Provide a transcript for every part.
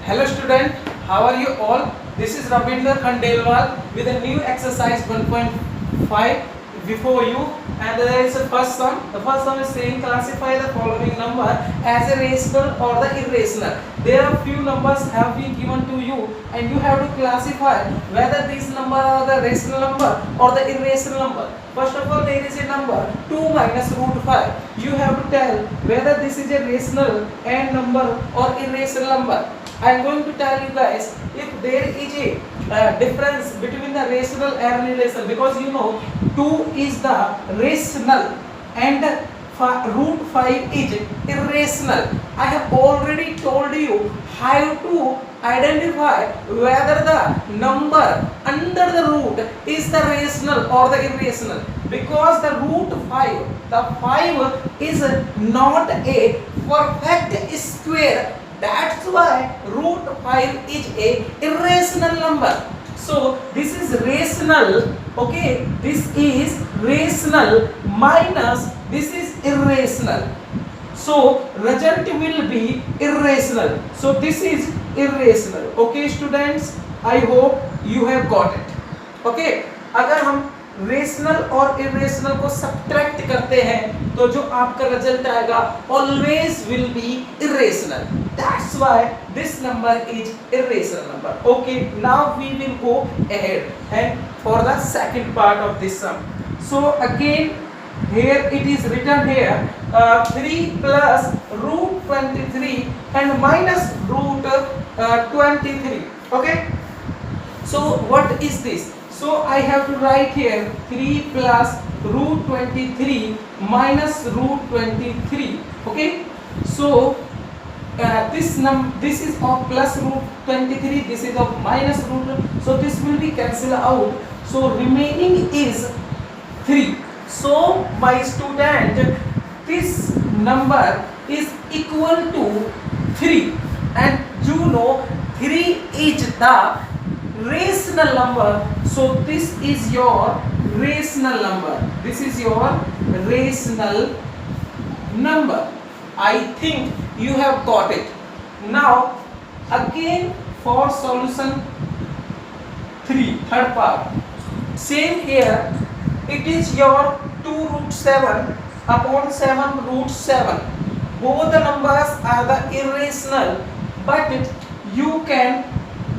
Hello student, how are you all? This is Ravinder Khandelwal with a new exercise 1.5 before you, and there is a first sum. The first sum is saying classify the following number as a rational or the irrational. There are few numbers have been given to you and you have to classify whether these number are the rational number or the irrational number. First of all, there is a number 2 minus root 5. You have to tell whether this is a rational and number or irrational number. I am going to tell you guys if there is a difference between the rational and irrational, because you know 2 is the rational and root 5 is irrational. I have already told you how to identify whether the number under the root is the rational or the irrational, because the root 5, the 5 is not a perfect square. That's why root 5 is a irrational number. So this is rational, okay, this is rational minus this is irrational. So result will be irrational. So this is irrational. Okay students, I hope you have got it. Okay, अगर हम rational और irrational को subtract करते हैं तो जो आपका result आएगा always will be irrational. That's why this number is irrational number. Okay, now we will go ahead and for the second part of this sum. So again here it is written here 3 plus root 23 and minus root 23. Okay, so what is this? So I have to write here 3 plus root 23 minus root 23. Okay, so this is of plus root 23, this is of minus root, so this will be cancelled out, so remaining is 3. So my student, this number is equal to 3 and you know 3 is the rational number. So this is your rational number. This is your rational number. I think you have got it. Now again for solution 3, third part. Same here. It is your 2 root 7 upon 7 root 7. Both the numbers are the irrational, but you can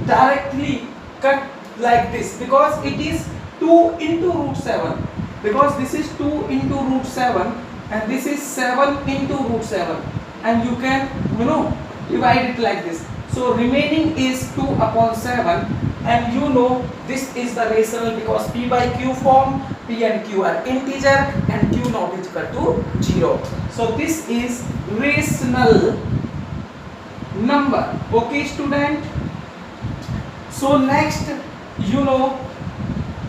directly cut like this because it is 2 into root 7, because this is 2 into root 7 and this is 7 into root 7, and you can divide it like this. So remaining is 2 upon 7, and you know this is the rational because p by q form, p and q are integer and q not is equal to 0. So this is rational number. Okay student, so next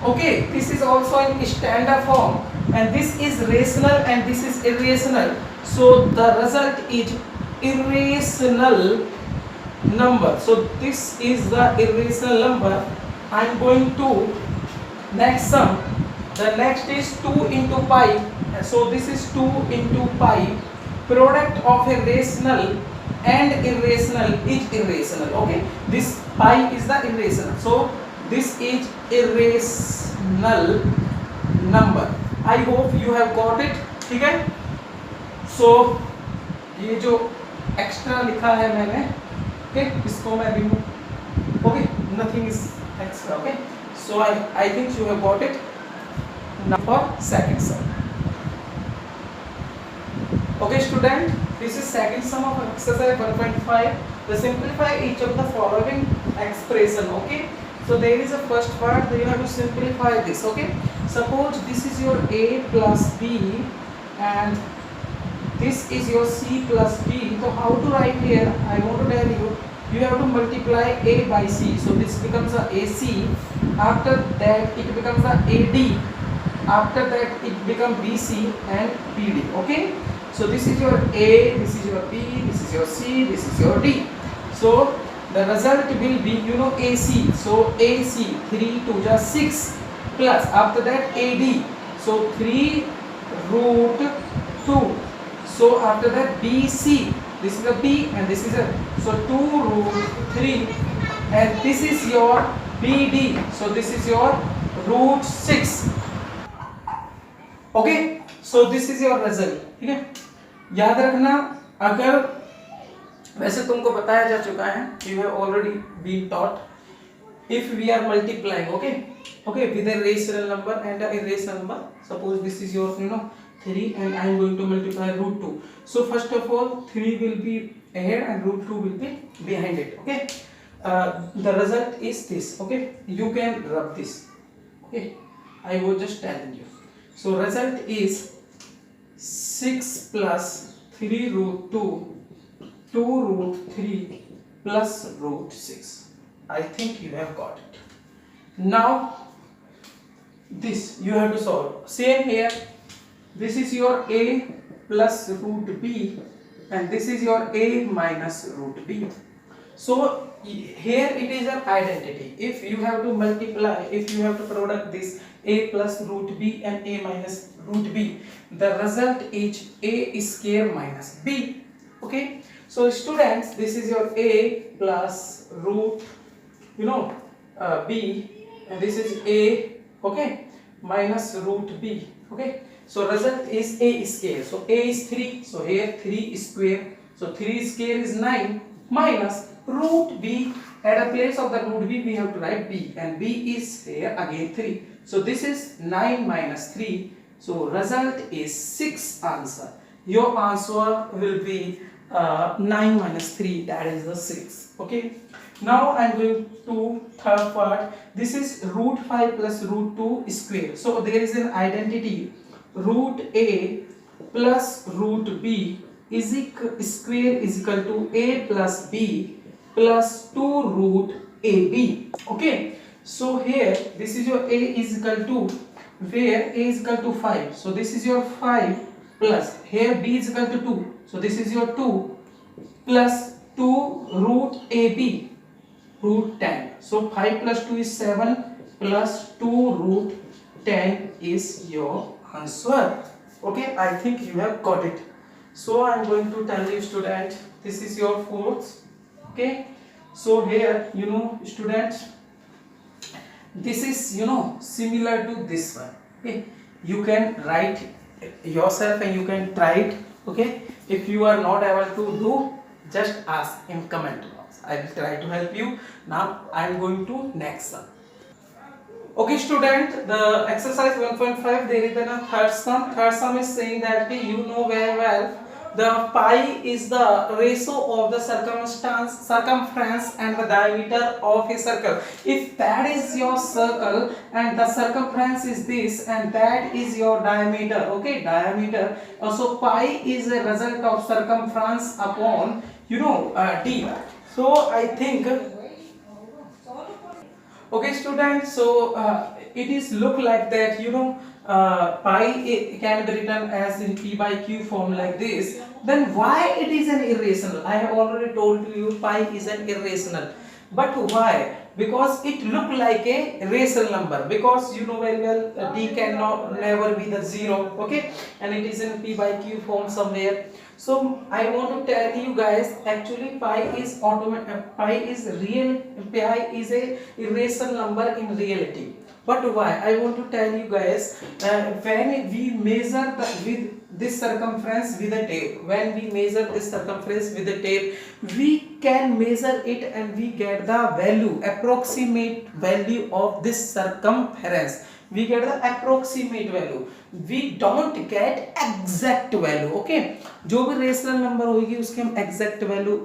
okay, this is also in standard form and this is rational and this is irrational, so the result is irrational number. So this is the irrational number. I am going to next sum. The next is 2 into pi, so this is 2 into pi. Product of a rational and irrational is irrational. Okay, this pi is the irrational, so this is irrational number. I hope you have got it. ठीक है, so ये जो extra लिखा है मैंने, okay, इसको मैं remove, okay, nothing is extra. Okay, so I think you have got it. Now for second sum. Okay student, this is second sum of exercise 1.5. The simplify each of the following expression. Okay, so there is a first part, you have to simplify this. Okay, suppose this is your a plus b and this is your c plus b. So how to write here? I want to tell you, you have to multiply a by c, so this becomes a ac. After that it becomes a ad. After that it becomes bc and bd. Okay, so this is your a, this is your b, this is your c, this is your d. So the result will be ac. So ac 3 2 ja 6 plus after that ad, so 3 root 2. So after that BC, this is a B and this is a, so 2 root 3, and this is your BD, so this is your root 6. Okay, so this is your result. ठीक है, याद रखना. अगर वैसे तुमको बताया जा चुका है, you have already been taught, if we are multiplying, okay, with a rational number and a irrational number, suppose this is your 3 and I am going to multiply root 2. So first of all 3 will be ahead and root 2 will be behind it. Okay, the result is this. Okay, you can rub this. Okay, I was just telling you. So result is 6 plus 3 root 2 2 root 3 plus root 6. I think you have got it. Now this you have to solve. Same here. This is your a plus root b and this is your a minus root b. So here it is an identity. If you have to multiply, if you have to product this a plus root b and a minus root b, the result is a square minus b. Okay, so students, this is your a plus root b and this is a, okay, minus root b. Okay, so result is a square. So a is 3, so here 3 square, so 3 square is 9 minus root b. At a place of the root b we have to write b, and b is here again 3, so this is 9 minus 3, so result is 6 answer. Your answer will be 9 minus 3, that is the 6. Okay, now I am going to third part. This is root 5 plus root 2 square. So there is an identity, root a plus root b is square is equal to a plus b plus 2 root ab. Okay, so here this is your a is equal to, where a is equal to 5, so this is your 5 plus here b is equal to 2, so this is your 2 plus 2 root ab, root 10. So 5 plus 2 is 7 plus 2 root 10 is your answer. Okay, I think you have got it. So I am going to tell you student, this is your fourth. Okay, so here students, this is similar to this one. Okay, you can write yourself and you can try it. Okay, if you are not able to do, just ask in comment box. I will try to help you. Now I am going to next sum. Okay student, the exercise 1.5, there is a third sum. Third sum is saying that you know very well the pi is the ratio of the circumference and the diameter of a circle. If that is your circle and the circumference is this and that is your diameter, okay, diameter, so pi is a result of circumference upon d. So I think, okay students, so it is look like that pi can be written as in p by q form like this. Then why it is an irrational? I have already told you pi is an irrational, but why? Because it look like a rational number, because you know very well d cannot never be the 0, okay, and it is in p by q form somewhere. So I want to tell you guys, actually pi is pi is a irrational number in reality. But why? I want to tell you guys, when we measure with this circumference with a tape, when we measure this circumference with a tape, we can measure it and we get the value, approximate value of this circumference. We get the approximate value, we don't get exact value. Okay, जो भी rational number होगी उसकी हम exact value,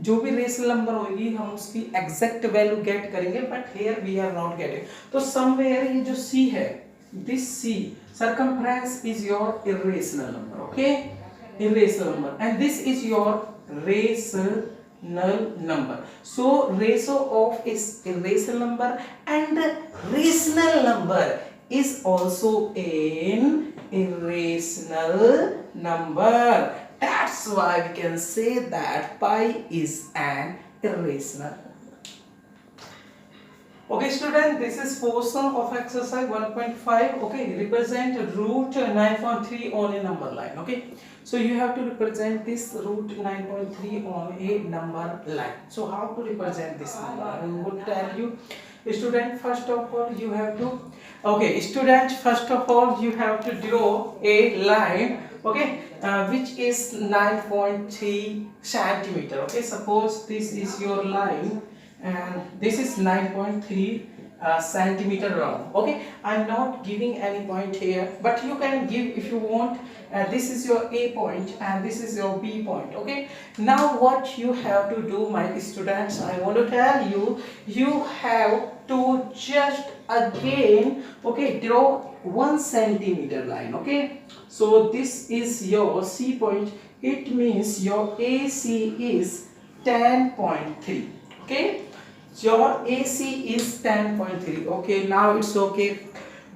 जो भी rational number होगी हम उसकी एग्जैक्ट वैल्यू गेट करेंगे, but here we are not getting. तो समवेयर ये जो c है, this c circumference is your irrational number. Okay, irrational number, and this is your rational number. So ratio of is irrational number and rational number is also an irrational number. That's why we can say that pi is an irrational number. Okay student, this is portion of exercise 1.5. Okay, represent root 9.3 on a number line. Okay, so you have to represent this root 9.3 on a number line. So how to represent this number? I will tell you student. First of all you have to, okay student, first of all you have to draw a line, okay, which is 9.3 centimeter. Okay, suppose this is your line and this is 9.3 centimeter round. Okay, I'm not giving any point here, but you can give if you want. This is your A point and this is your B point. Okay, now what you have to do, my students, I want to tell you, you have to just again, okay, draw 1 centimeter line. Okay, so this is your C point. It means your AC is 10.3. Okay, your AC is 10.3. Okay, now it's okay.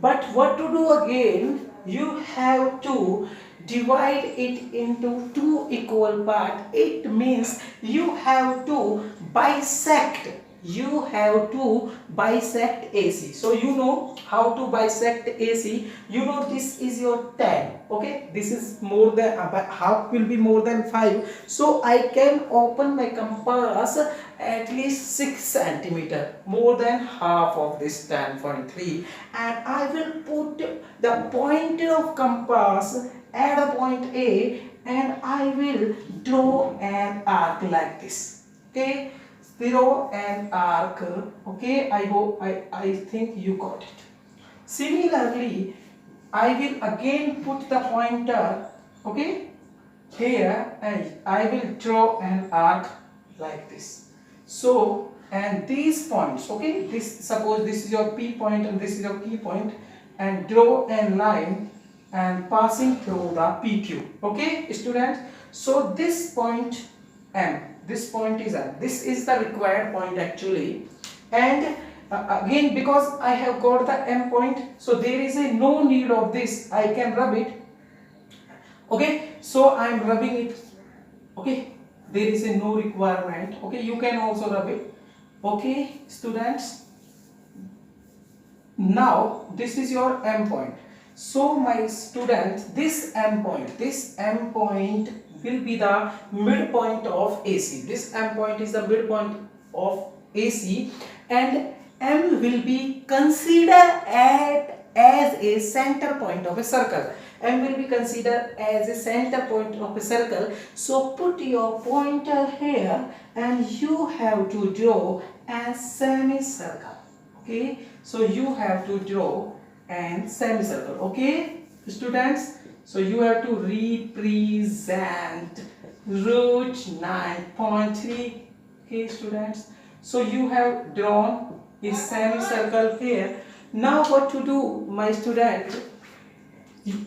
But what to do again? You have to divide it into two equal parts. It means you have to bisect. You have to bisect AC. So you know how to bisect AC. You know this is your 10. Okay, this is more than half will be more than 5. So I can open my compass at least 6 centimeter, more than half of this 10.3, and I will put the pointer of compass at a point A and I will draw an arc like this. Okay, draw an arc. Okay, I hope I think you got it. Similarly, I will again put the pointer, okay, here, and I will draw an arc like this. So, and these points, okay, this, suppose this is your P point and this is your P point, and draw a line and passing through the PQ. Okay students, so this point M, this point is M, this is the required point actually. And again, because I have got the M point, so there is a no need of this, I can rub it. Okay, so I am rubbing it. Okay, there is a no requirement. Okay, you can also rub it. Okay students, now this is your M point. So my student, this M point will be the midpoint of AC. This M point is the midpoint of AC, and M will be considered as a center point of a circle. M will be considered as a center point of a circle. So put your pointer here and you have to draw a semicircle. Okay, so you have to draw a semicircle. Okay students, so you have to represent root 9.3. Okay students, so you have drawn a semicircle here. Now what to do, my student?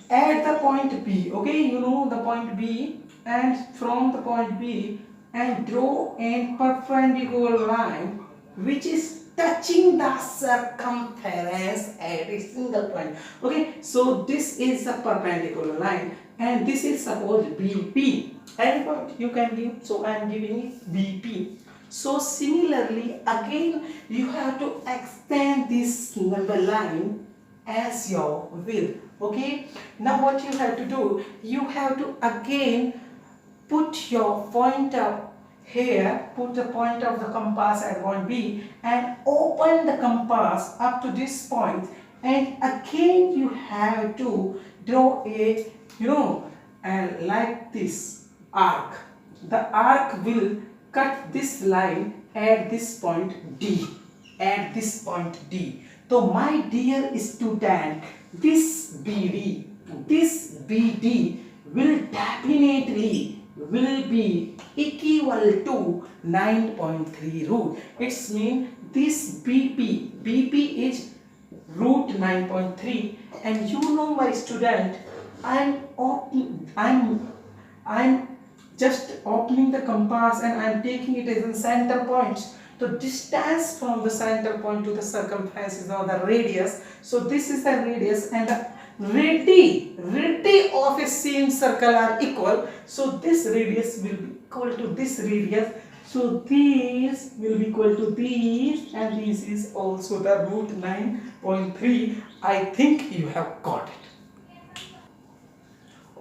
Add the point B. Okay, you know the point B, and from the point B and draw a perpendicular line which is touching the circumference at a single point. Okay, so this is the perpendicular line and this is suppose BP. Any point you can give, so I am giving it BP. So similarly again you have to extend this number line as your will. Okay, now what you have to do, you have to again put your pointer here, put the point of the compass at point B and open the compass up to this point, and again you have to draw a, you know, and like this arc. The arc will cut this line at this point D, at this point D. So my dear student, this BD will definitely will be equal to 9.3 root. It's mean this BP is root 9.3, and you know my student, I'm just opening the compass and I'm taking it as a center point. The distance from the center point to the circumference is now the radius. So this is the radius, and the radii of a same circle are equal. So this radius will be equal to this radius. So these will be equal to these, and this is also the root 9.3. I think you have got it.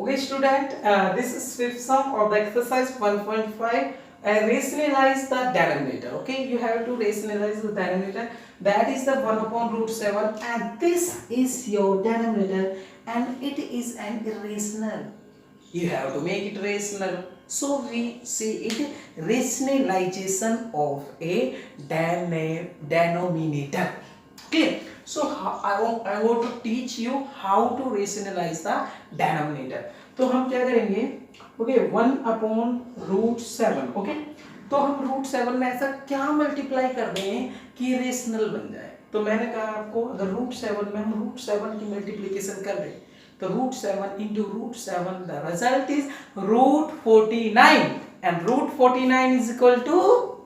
Okay, student, this is fifth sum of the exercise 1.5. Rationalize the denominator. Okay, you have to rationalize the denominator. That is the 1 upon root 7, and this is your denominator, and it is an irrational. You have to make it rational. So we see it rationalization of a denominator. Okay. So I want to teach you how to rationalize the denominator. तो हम क्या करेंगे? Okay, 1 upon root 7. Okay. तो हम root 7 में ऐसा क्या multiply कर दें कि रेशनल बन जाए? तो मैंने कहा आपको अगर root 7 में हम root 7 की मल्टीप्लिकेशन कर दें तो root 7 into root 7, the result is root 49, and root 49 is equal to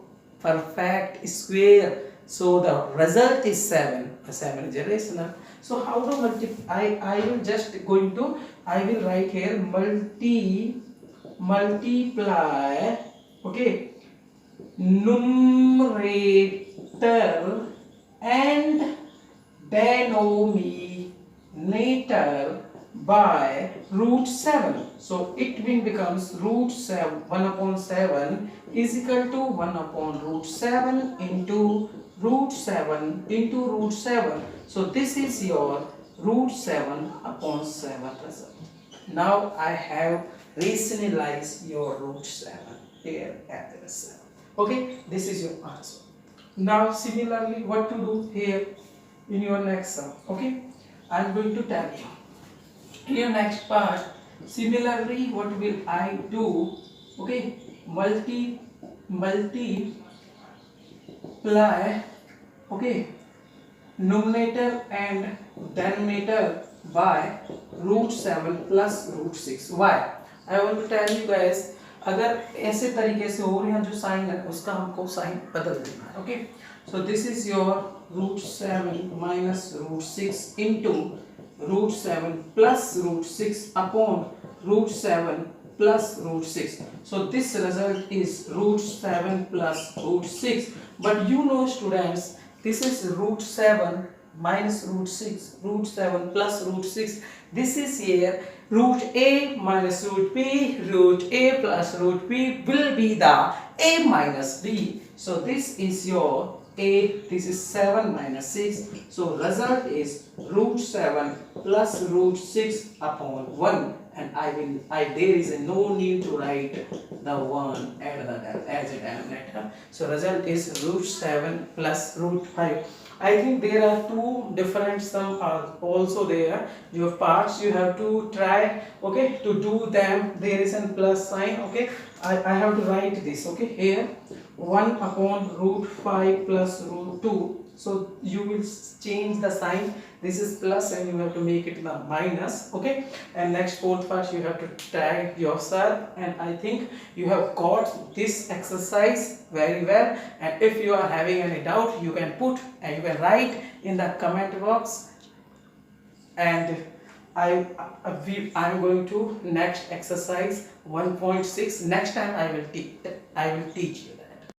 perfect square. So the result is 7. 7 is irrational. So how to multiply? I will just going to, I will write here multiply, okay, numerator and denominator by root 7. So it will becomes root 7, 1 upon 7 is equal to 1 upon root 7 into root 7 into root 7. So this is your root 7 upon 7 result. Now I have rationalized your root 7 here at the 7. Okay, this is your answer. Now similarly what to do here in your next sum. Okay, I am going to tell you. In your next part, similarly what will I do? Okay, multiply, okay, numerator and denominator by root 7 plus root 6. Why? I want to tell you guys, अगर ऐसे तरीके से हो यहाँ जो sign है उसका हमको साइन बदल देना है. Okay, so this is your root 7 minus root 6 into root 7 plus root 6 upon root 7 plus root 6. So this result is root 7 plus root 6. But you know students, this is root 7 minus root 6, root 7 plus root 6. This is here root a minus root b, root a plus root b will be the a minus b. So this is your a, this is 7 minus 6. So result is root 7 plus root 6 upon 1. And there is no need to write the 1 as a denominator. So result is root 7 plus root 5. I think there are two different sum are also there. Your parts you have to try, okay, to do them. There is a plus sign, okay. I have to write this, okay, here 1 upon root 5 plus root 2. So you will change the sign. This is plus and you have to make it the minus, okay. And next fourth part you have to try yourself, and I think you have got this exercise very well. And if you are having any doubt, you can put and you can write in the comment box. And I am going to next exercise 1.6. Next time I will teach you that.